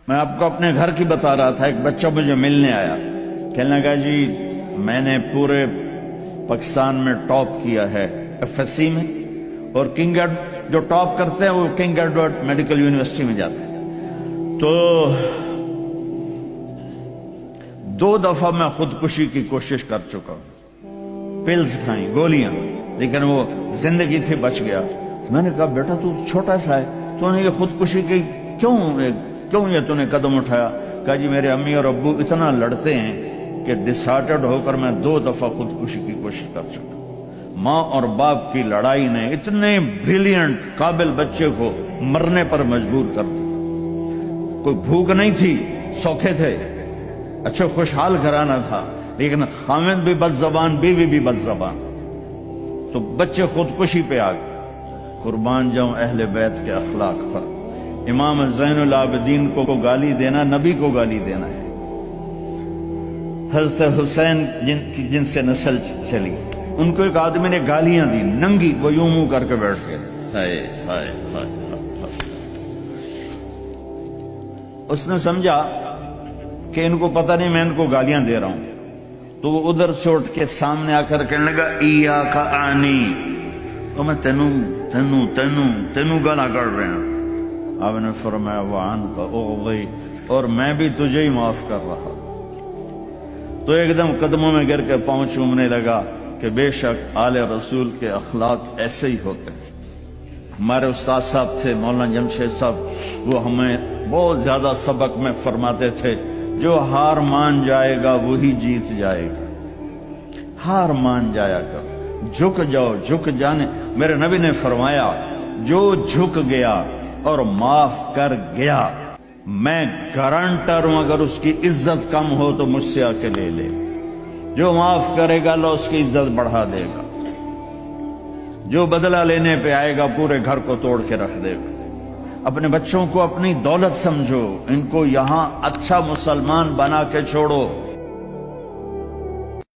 میں آپ کو اپنے گھر کی بتا رہا تھا، ایک بچہ مجھے ملنے آیا، کہنے لگا جی میں نے پورے پاکستان میں ٹاپ کیا ہے FSC میں، اور کنگ جو ٹاپ کرتے ہیں وہ کنگ ایڈورڈ میڈیکل یونیورسٹی میں جاتے ہیں، تو 2 دفعہ میں خودکشی کی کوشش کر چکا ہوں، پلز کھائیں، گولیاں، لیکن وہ زندگی تھی، بچ گیا۔ میں نے کہا بیٹا تو چھوٹا سا ہے، تو نے یہ خودکشی کی کیوں یہ تو نے قدم اٹھایا؟ کہا جی میرے امی اور ابو اتنا لڑتے ہیں کہ ڈسہارٹڈ ہو کر میں 2 دفعہ خودکشی کی کوشش کر چکا۔ ماں اور باپ کی لڑائی نے اتنے بریلینٹ قابل بچے کو مرنے پر مجبور کر دیا۔ کوئی بھوک نہیں تھی، سوکھے تھے، اچھا خوشحال گھرانہ تھا، لیکن خامد بھی بد زبان، بیوی بھی بد زبان، تو بچے خودکشی پہ آ گئے۔ قربان جاؤں اہل بیت کے اخلاق پر۔ امام زین العابدین کو گالی دینا نبی کو گالی دینا ہے۔ حضرت حسین جن سے نسل چلی، ان کو ایک آدمی نے گالیاں دی، ننگی کو یوں منہ کر کے بیٹھ گئے، ہائے ہائے ہائے ہائے۔ اس نے سمجھا کہ ان کو پتہ نہیں میں ان کو گالیاں دے رہا ہوں، تو وہ ادھر سے اٹھ کے سامنے آ کر کہنے لگا ایاک آنی، تو میں تینوں گالا کر رہے ہیں۔ آپ نے فرمایا وعنک اغضی، اور میں بھی تجھے ہی معاف کر رہا۔ تو ایک دم قدموں میں گر کے پاؤں چومنے لگا کہ بے شک آل رسول کے اخلاق ایسے ہی ہوتے ہیں۔ ہمارے استاد صاحب تھے مولانا جمشید صاحب، وہ ہمیں بہت زیادہ سبق میں فرماتے تھے جو ہار مان جائے گا وہی جیت جائے گا۔ ہار مان جایا کر، جھک جاؤ، جھک جانے۔ میرے نبی نے فرمایا جو جھک گیا اور معاف کر گیا، میں گارنٹر ہوں اگر اس کی عزت کم ہو تو مجھ سے آ کے لے لے۔ جو معاف کرے گا اللہ اس کی عزت بڑھا دے گا، جو بدلہ لینے پہ آئے گا پورے گھر کو توڑ کے رکھ دے گا۔ اپنے بچوں کو اپنی دولت سمجھو، ان کو یہاں اچھا مسلمان بنا کے چھوڑو۔